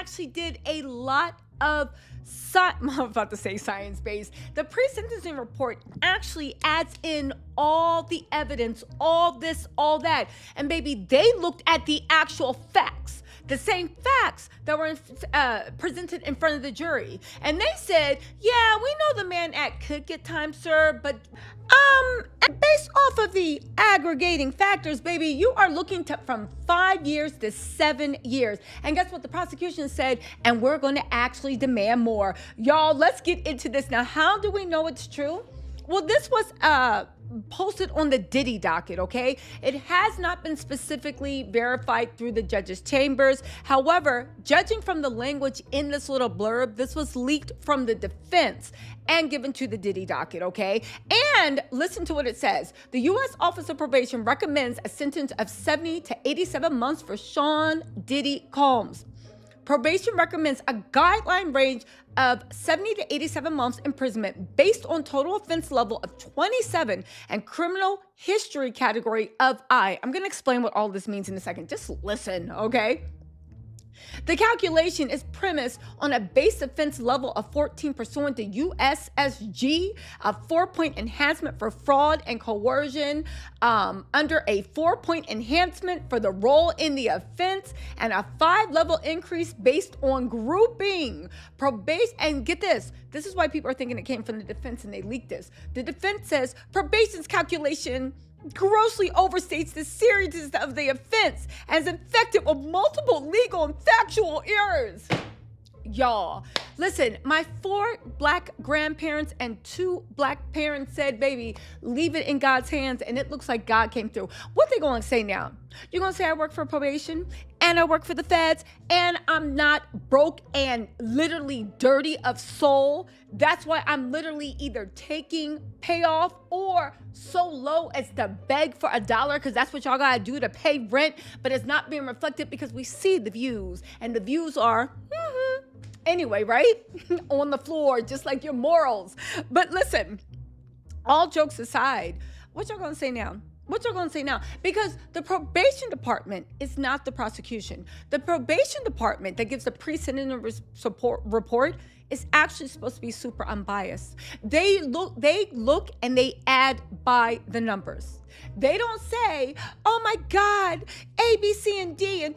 actually did a lot of I'm about to say science-based. The pre-sentencing report actually adds in all the evidence, all this, all that. And baby, they looked at the actual facts, the same facts that were presented in front of the jury. And they said, yeah, we know the Mann Act could get time served, but based off of the aggregating factors, baby, you are looking to from 5 years to 7 years. And guess what the prosecution said? And we're going to actually demand more. Y'all, let's get into this. Now, how do we know it's true? Well, this was posted on the Diddy docket, okay? It has not been specifically verified through the judge's chambers. However, judging from the language in this little blurb, this was leaked from the defense and given to the Diddy docket, okay? And listen to what it says. The U.S. Office of Probation recommends a sentence of 70 to 87 months for Sean Diddy Combs. Probation recommends a guideline range of 70 to 87 months imprisonment based on total offense level of 27 and criminal history category of I. I'm going to explain what all this means in a second. Just listen, okay? The calculation is premised on a base offense level of 14 pursuant to USSG, a 4-point enhancement for fraud and coercion, under a 4-point enhancement for the role in the offense, and a 5-level increase based on grouping. Probation, and get this is why people are thinking it came from the defense and they leaked this. The defense says probation's calculation grossly overstates the seriousness of the offense as infected with multiple legal and factual errors. Y'all, listen, my 4 black grandparents and 2 black parents said, baby, leave it in God's hands, and it looks like God came through. What they gonna say now? You're gonna say I work for probation and I work for the feds and I'm not broke and literally dirty of soul? That's why I'm literally either taking payoff or so low as to beg for $1, because that's what y'all gotta do to pay rent, but it's not being reflected because we see the views, and the views are anyway, right? On the floor, just like your morals. But listen, all jokes aside, what y'all gonna say now? What y'all gonna say now? Because the probation department is not the prosecution. The probation department that gives the pre-sentencing report is actually supposed to be super unbiased. They look and they add by the numbers. They don't say, oh my God, A, B, C, and D, and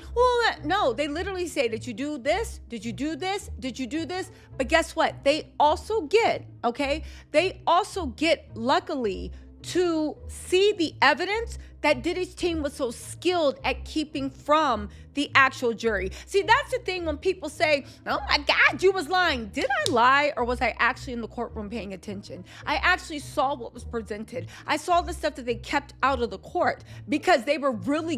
no, they literally say, did you do this? Did you do this? Did you do this? But guess what? They also get, okay? They also get, luckily, to see the evidence that Diddy's team was so skilled at keeping from the actual jury. See, that's the thing when people say, oh my God, you was lying. Did I lie, or was I actually in the courtroom paying attention? I actually saw what was presented. I saw the stuff that they kept out of the court because they were really